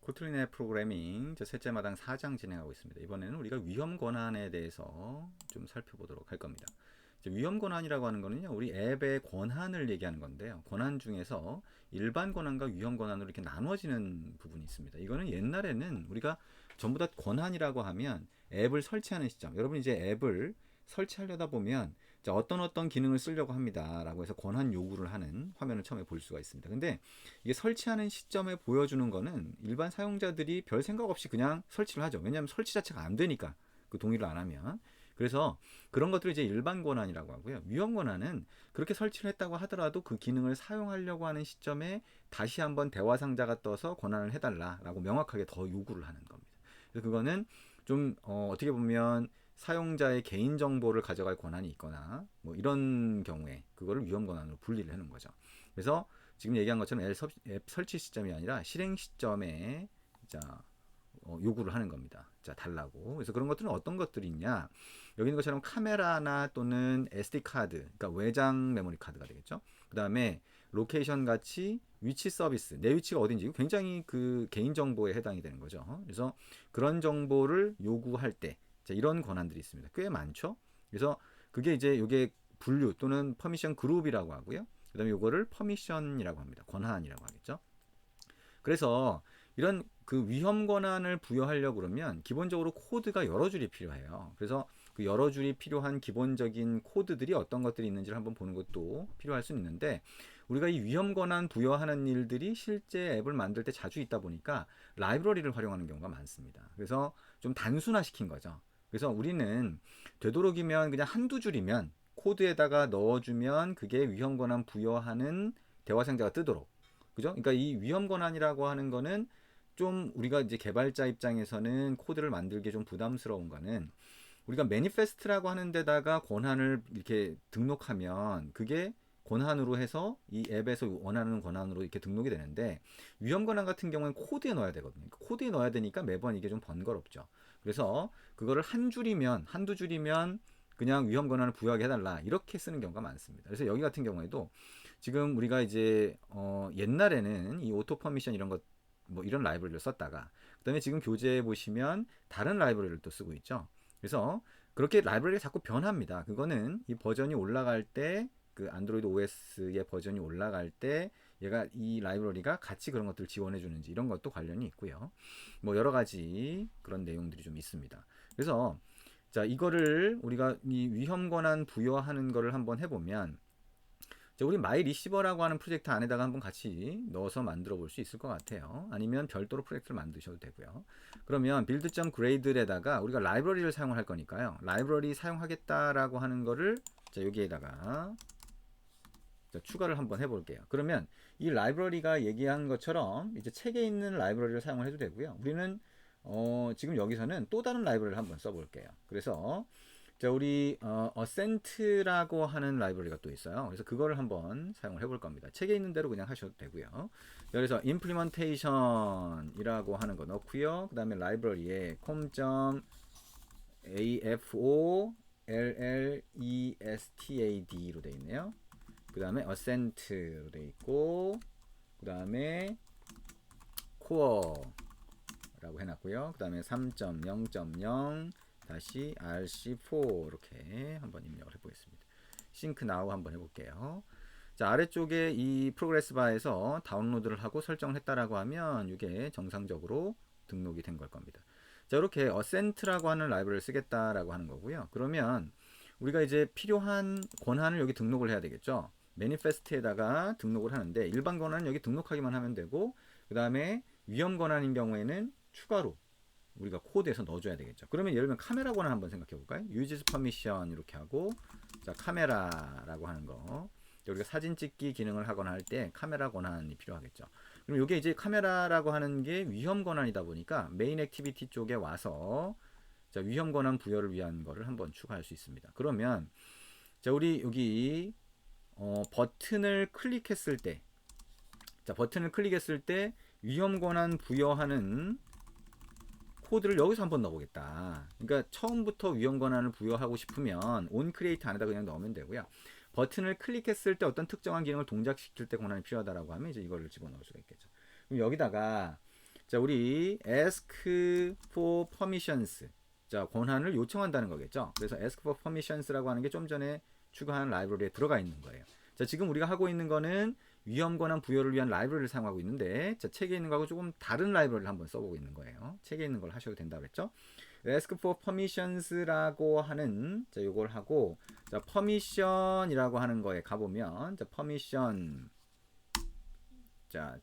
코틀린의 프로그래밍 셋째 마당 4장 진행하고 있습니다. 이번에는 우리가 위험 권한에 대해서 좀 살펴보도록 할 겁니다. 위험 권한이라고 하는 거는요, 우리 앱의 권한을 얘기하는 건데요. 권한 중에서 일반 권한과 위험 권한으로 이렇게 나눠지는 부분이 있습니다. 이거는 옛날에는 우리가 전부 다 권한이라고 하면 앱을 설치하는 시점, 여러분 이제 앱을 설치하려다 보면 어떤 기능을 쓰려고 합니다 라고 해서 권한 요구를 하는 화면을 처음에 볼 수가 있습니다. 근데 이게 설치하는 시점에 보여주는 거는 일반 사용자들이 별 생각 없이 그냥 설치를 하죠. 왜냐하면 설치 자체가 안 되니까, 그 동의를 안 하면. 그래서 그런 것들을 이제 일반 권한이라고 하고요. 위험 권한은 그렇게 설치를 했다고 하더라도 그 기능을 사용하려고 하는 시점에 다시 한번 대화 상자가 떠서 권한을 해달라라고 명확하게 더 요구를 하는 겁니다. 그래서 그거는 좀 어떻게 보면 사용자의 개인 정보를 가져갈 권한이 있거나 뭐 이런 경우에 그거를 위험 권한으로 분리를 하는 거죠. 그래서 지금 얘기한 것처럼 앱 설치 시점이 아니라 실행 시점에 자 요구를 하는 겁니다. 자, 달라고. 그래서 그런 것들은 어떤 것들이 있냐? 여기 있는 것처럼 카메라나 또는 SD 카드, 그러니까 외장 메모리 카드가 되겠죠. 그 다음에 로케이션 같이 위치 서비스, 내 위치가 어딘지 굉장히 그 개인 정보에 해당이 되는 거죠. 그래서 그런 정보를 요구할 때 이런 권한들이 있습니다. 꽤 많죠. 그래서 그게 이제 요게 분류 또는 퍼미션 그룹이라고 하고요. 그 다음에 요거를 퍼미션이라고 합니다. 권한이라고 하겠죠. 그래서 이런 그 위험 권한을 부여하려고 그러면 기본적으로 코드가 여러 줄이 필요해요. 그래서 그 여러 줄이 필요한 기본적인 코드들이 어떤 것들이 있는지를 한번 보는 것도 필요할 수 있는데, 우리가 이 위험 권한 부여하는 일들이 실제 앱을 만들 때 자주 있다 보니까 라이브러리를 활용하는 경우가 많습니다. 그래서 좀 단순화시킨 거죠. 그래서 우리는 되도록이면 그냥 한두 줄이면 코드에다가 넣어주면 그게 위험 권한 부여하는 대화 상자가 뜨도록, 그죠? 그러니까 이 위험 권한이라고 하는 거는 좀 우리가 이제 개발자 입장에서는 코드를 만들기 좀 부담스러운 거는, 우리가 매니페스트라고 하는 데다가 권한을 이렇게 등록하면 그게 권한으로 해서 이 앱에서 원하는 권한으로 이렇게 등록이 되는데, 위험 권한 같은 경우는 코드에 넣어야 되거든요. 코드에 넣어야 되니까 매번 이게 좀 번거롭죠. 그래서 그거를 한두 줄이면 그냥 위험 권한을 부여하게 해달라 이렇게 쓰는 경우가 많습니다. 그래서 여기 같은 경우에도 지금 우리가 이제 옛날에는 이 오토 퍼미션 이런 것 뭐 이런 라이브러리를 썼다가, 그다음에 지금 교재에 보시면 다른 라이브러리를 또 쓰고 있죠. 그래서 그렇게 라이브러리가 자꾸 변합니다. 그거는 이 버전이 올라갈 때, 그 안드로이드 OS의 버전이 올라갈 때 얘가 이 라이브러리가 같이 그런 것들을 지원해 주는지 이런 것도 관련이 있고요. 뭐 여러 가지 그런 내용들이 좀 있습니다. 그래서 자, 이거를 우리가 이 위험 권한 부여하는 거를 한번 해보면, 우리 마이 리시버라고 하는 프로젝트 안에다가 한번 같이 넣어서 만들어 볼 수 있을 것 같아요. 아니면 별도로 프로젝트를 만드셔도 되고요. 그러면 build.gradle에다가 우리가 라이브러리를 사용할 거니까요. 라이브러리 사용하겠다라고 하는 거를 여기에다가 추가를 한번 해볼게요. 그러면 이 라이브러리가 얘기한 것처럼 이제 책에 있는 라이브러리를 사용을 해도 되고요. 우리는 지금 여기서는 또 다른 라이브러리를 한번 써볼게요. 그래서 자, 우리 어센트라고 하는 라이브러리가 또 있어요. 그래서 그거를 한번 사용을 해볼 겁니다. 책에 있는 대로 그냥 하셔도 되고요. 그래서 implementation이라고 하는 거 넣고요. 그 다음에 라이브러리에 com.afo.llestad로 되어 있네요. 그 다음에 어센트로 되어 있고, 그 다음에 core라고 해놨고요. 그 다음에 3.0.0 다시 rc4 이렇게 한번 입력을 해보겠습니다. 싱크 나우 한번 해볼게요. 자, 아래쪽에 이 프로그레스 바에서 다운로드를 하고 설정을 했다라고 하면 이게 정상적으로 등록이 된 걸 겁니다. 자, 이렇게 어센트라고 하는 라이브러리를 쓰겠다라고 하는 거고요. 그러면 우리가 이제 필요한 권한을 여기 등록을 해야 되겠죠. 매니페스트에다가 등록을 하는데, 일반 권한은 여기 등록하기만 하면 되고, 그 다음에 위험 권한인 경우에는 추가로 우리가 코드에서 넣어줘야 되겠죠. 그러면 예를 들면 카메라 권한 한번 생각해 볼까요? Use Permission 이렇게 하고, 자, 카메라라고 하는 거, 우리가 사진 찍기 기능을 하거나 할 때 카메라 권한이 필요하겠죠. 그럼 이게 이제 카메라라고 하는 게 위험 권한이다 보니까 메인 액티비티 쪽에 와서 자, 위험 권한 부여를 위한 거를 한번 추가할 수 있습니다. 그러면 자, 우리 여기 버튼을 클릭했을 때, 자, 버튼을 클릭했을 때 위험 권한 부여하는 코드를 여기서 한번 넣어보겠다. 그러니까 처음부터 위험 권한을 부여하고 싶으면 onCreate 안에다 그냥 넣으면 되고요. 버튼을 클릭했을 때 어떤 특정한 기능을 동작시킬 때 권한이 필요하다라고 하면 이제 이거를 집어넣을 수가 있겠죠. 그럼 여기다가 자, 우리 ask for permissions. 자, 권한을 요청한다는 거겠죠. 그래서 ask for permissions라고 하는 게 좀 전에 추가한 라이브러리에 들어가 있는 거예요. 자, 지금 우리가 하고 있는 거는 위험 권한 부여를 위한 라이브러리를 사용하고 있는데, 자, 책에 있는 거하고 조금 다른 라이브러리를 한번 써보고 있는 거예요. 책에 있는 걸 하셔도 된다고 그랬죠. ask for permissions라고 하는, 자, 요걸 하고, 자, permission이라고 하는 거에 가보면, 자, permission, 자,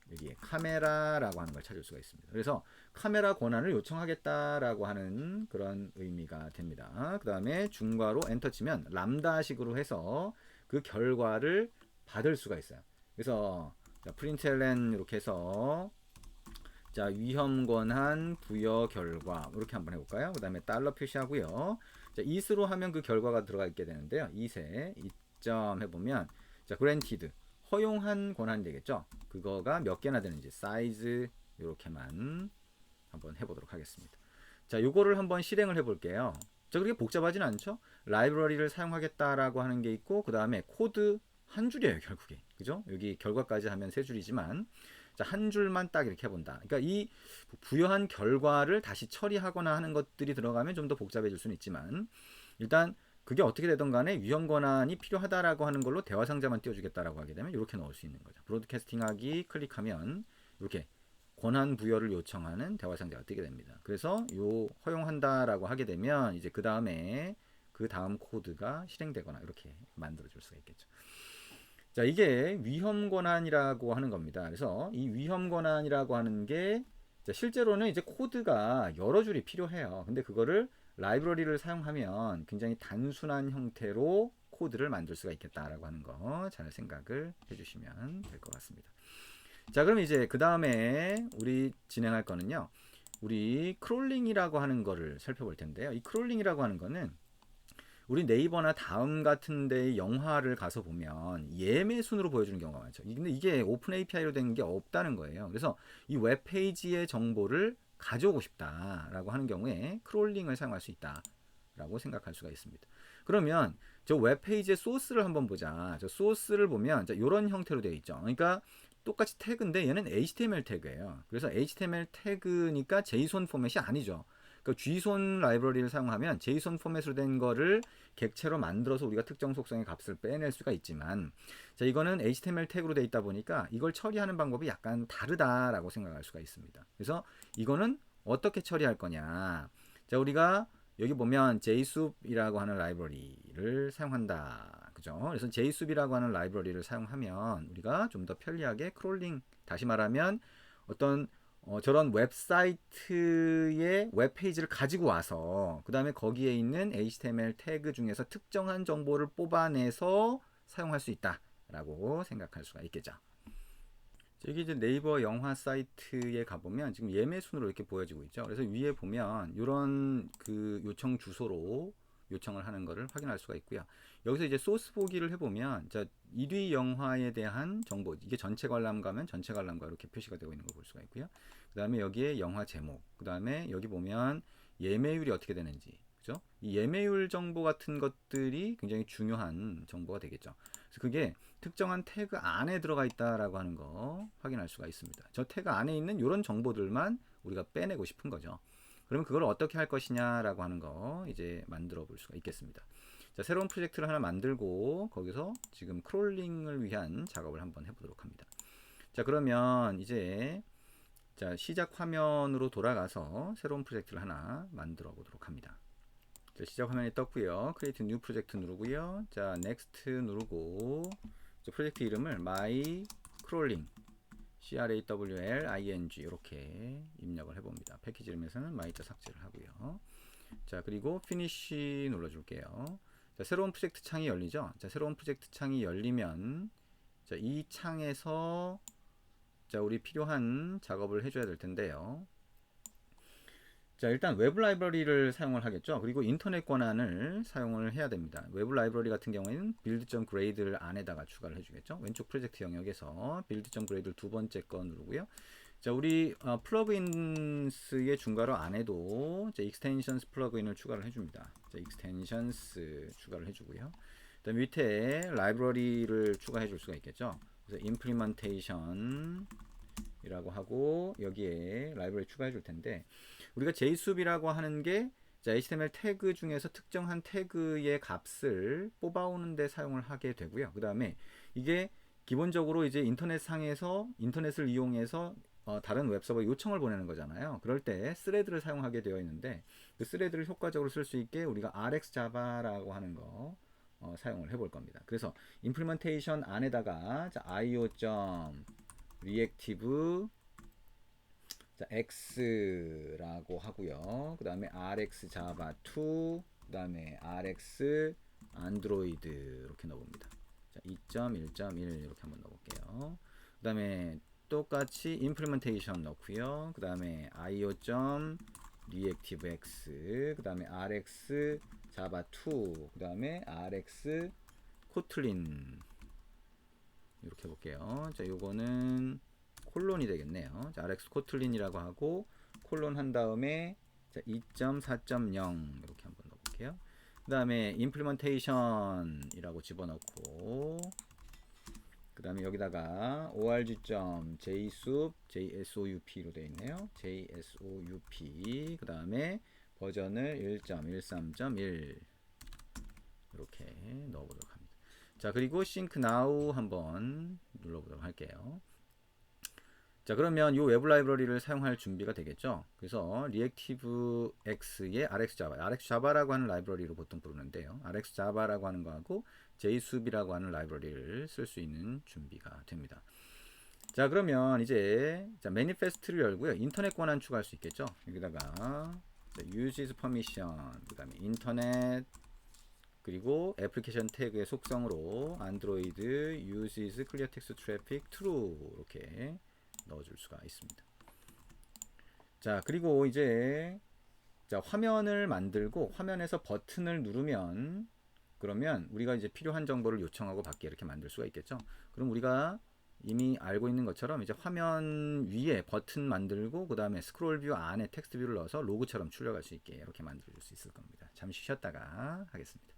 여기에 카메라라고 하는 걸 찾을 수가 있습니다. 그래서 카메라 권한을 요청하겠다라고 하는 그런 의미가 됩니다. 그 다음에 중괄호 엔터 치면 람다식으로 해서 그 결과를 받을 수가 있어요. 그래서 println 이렇게 해서 자, 위험 권한 부여 결과 이렇게 한번 해볼까요? 그 다음에 달러 표시하고요. 자, it으로 하면 그 결과가 들어가 있게 되는데요. it에 이점 해보면 자, granted 허용한 권한이 되겠죠. 그거가 몇 개나 되는지 사이즈 이렇게만 한번 해보도록 하겠습니다. 자, 요거를 한번 실행을 해볼게요. 자, 그렇게 복잡하진 않죠. 라이브러리를 사용하겠다라고 하는 게 있고 그 다음에 코드 한 줄이에요, 결국에. 그죠? 여기 결과까지 하면 세 줄이지만 자, 한 줄만 딱 이렇게 해본다. 그러니까 이 부여한 결과를 다시 처리하거나 하는 것들이 들어가면 좀 더 복잡해질 수는 있지만 일단 그게 어떻게 되든 간에 위험 권한이 필요하다라고 하는 걸로 대화 상자만 띄워주겠다라고 하게 되면 이렇게 넣을 수 있는 거죠. 브로드캐스팅하기 클릭하면 이렇게 권한 부여를 요청하는 대화 상자가 뜨게 됩니다. 그래서 요 허용한다라고 하게 되면 이제 그 다음에 그 다음 코드가 실행되거나 이렇게 만들어 줄 수가 있겠죠. 자, 이게 위험 권한이라고 하는 겁니다. 그래서 이 위험 권한이라고 하는 게 실제로는 이제 코드가 여러 줄이 필요해요. 근데 그거를 라이브러리를 사용하면 굉장히 단순한 형태로 코드를 만들 수가 있겠다라고 하는 거 잘 생각을 해주시면 될 것 같습니다. 자, 그럼 이제 그 다음에 우리 진행할 거는요. 우리 크롤링이라고 하는 거를 살펴볼 텐데요. 이 크롤링이라고 하는 거는 우리 네이버나 다음 같은 데의 영화를 가서 보면 예매 순으로 보여주는 경우가 많죠. 근데 이게 오픈 API로 된 게 없다는 거예요. 그래서 이 웹페이지의 정보를 가져오고 싶다라고 하는 경우에 크롤링을 사용할 수 있다라고 생각할 수가 있습니다. 그러면 저 웹페이지의 소스를 한번 보자. 저 소스를 보면 이런 형태로 되어 있죠. 그러니까 똑같이 태그인데 얘는 HTML 태그예요. 그래서 HTML 태그니까 JSON 포맷이 아니죠. 그러니까 JSON 라이브러리를 사용하면 JSON 포맷으로 된 거를 객체로 만들어서 우리가 특정 속성의 값을 빼낼 수가 있지만 자, 이거는 HTML 태그로 되어 있다 보니까 이걸 처리하는 방법이 약간 다르다라고 생각할 수가 있습니다. 그래서 이거는 어떻게 처리할 거냐. 자, 우리가 여기 보면 JSOUP이라고 하는 라이브러리를 사용한다. 그죠? 그래서 JSOUP이라고 하는 라이브러리를 사용하면 우리가 좀 더 편리하게 크롤링, 다시 말하면 어떤 저런 웹사이트의 웹페이지를 가지고 와서 그 다음에 거기에 있는 HTML 태그 중에서 특정한 정보를 뽑아내서 사용할 수 있다라고 생각할 수가 있겠죠. 여기 이제 네이버 영화 사이트에 가보면 지금 예매 순으로 이렇게 보여지고 있죠. 그래서 위에 보면 이런 그 요청 주소로 요청을 하는 것을 확인할 수가 있고요. 여기서 이제 소스 보기를 해보면 자, 1위 영화에 대한 정보, 이게 전체 관람가면 전체 관람가 이렇게 표시가 되고 있는 걸 볼 수가 있고요. 그 다음에 여기에 영화 제목, 그 다음에 여기 보면 예매율이 어떻게 되는지, 그죠? 이 예매율 정보 같은 것들이 굉장히 중요한 정보가 되겠죠. 그래서 그게 특정한 태그 안에 들어가 있다라고 하는 거 확인할 수가 있습니다. 저 태그 안에 있는 이런 정보들만 우리가 빼내고 싶은 거죠. 그러면 그걸 어떻게 할 것이냐라고 하는 거 이제 만들어 볼 수가 있겠습니다. 자, 새로운 프로젝트를 하나 만들고 거기서 지금 크롤링을 위한 작업을 한번 해보도록 합니다. 자, 그러면 이제 자, 시작 화면으로 돌아가서 새로운 프로젝트를 하나 만들어 보도록 합니다. 자, 시작 화면이 떴고요. Create New Project 누르고요. 자, Next 누르고 자, 프로젝트 이름을 My Crawling CRAWLING 이렇게 입력을 해봅니다. 패키지 이름에서는 my자 삭제를 하고요. 자, 그리고 Finish 눌러줄게요. 자, 새로운 프로젝트 창이 열리죠. 자, 새로운 프로젝트 창이 열리면 자, 이 창에서 자, 우리 필요한 작업을 해줘야 될 텐데요. 자, 일단 외부 라이브러리를 사용을 하겠죠. 그리고 인터넷 권한을 사용을 해야 됩니다. 외부 라이브러리 같은 경우에는 build.grade를 안에다가 추가를 해주겠죠. 왼쪽 프로젝트 영역에서 build.grade를 두 번째 거 누르고요. 자, 우리 플러그인스의 중괄호 안에도 자, extensions 플러그인을 추가를 해줍니다. 자, extensions 추가를 해주고요. 그다음 밑에 라이브러리를 추가해 줄 수가 있겠죠. 그래서 implementation 이라고 하고 여기에 라이브러리 추가해 줄 텐데, 우리가 JSOUP이라고 하는 게 자, HTML 태그 중에서 특정한 태그의 값을 뽑아오는 데 사용을 하게 되고요. 그 다음에 이게 기본적으로 이제 인터넷 상에서 인터넷을 이용해서 다른 웹서버에 요청을 보내는 거잖아요. 그럴 때 스레드를 사용하게 되어 있는데, 그 스레드를 효과적으로 쓸 수 있게 우리가 RxJava라고 하는 거 사용을 해볼 겁니다. 그래서 임플리먼테이션 안에다가 자, io.reactive x라고 하고요. 그 다음에 rxjava2, 그 다음에 rx android 이렇게 넣어봅니다. 자, 2.1.1 이렇게 한번 넣어볼게요. 그 다음에 똑같이 implementation 넣고요. 그 다음에 io.reactivex, 그 다음에 rx java2, 그 다음에 rx kotlin 이렇게 해볼게요. 자, 요거는 콜론이 되겠네요. 자, rx 코틀린이라고 하고 콜론 한 다음에 2.4.0 이렇게 한번 넣어볼게요. 그 다음에 implementation이라고 집어넣고, 그 다음에 여기다가 org.jsoup.jsoup 로 되어 있네요. jsoup. 그 다음에 버전을 1.13.1 이렇게 넣어보도록 합니다. 자, 그리고 sync now 한번 눌러보도록 할게요. 자, 그러면 이 웹 라이브러리를 사용할 준비가 되겠죠. 그래서 reactive x의 rxjava, rxjava라고 하는 라이브러리로 보통 부르는데요. rxjava라고 하는 거하고 JSOUP이라고 하는 라이브러리를 쓸 수 있는 준비가 됩니다. 자, 그러면 이제 자, 매니페스트를 열고요. 인터넷 권한 추가할 수 있겠죠. 여기다가 자, uses permission, 그 다음에 인터넷, 그리고 애플리케이션 태그의 속성으로 안드로이드 uses clear text traffic true 이렇게 넣어줄 수가 있습니다. 자, 그리고 이제 자, 화면을 만들고 화면에서 버튼을 누르면 그러면 우리가 이제 필요한 정보를 요청하고 받게 이렇게 만들 수가 있겠죠. 그럼 우리가 이미 알고 있는 것처럼 이제 화면 위에 버튼 만들고 그 다음에 스크롤 뷰 안에 텍스트 뷰를 넣어서 로그처럼 출력할 수 있게 이렇게 만들어 줄 수 있을 겁니다. 잠시 쉬었다가 하겠습니다.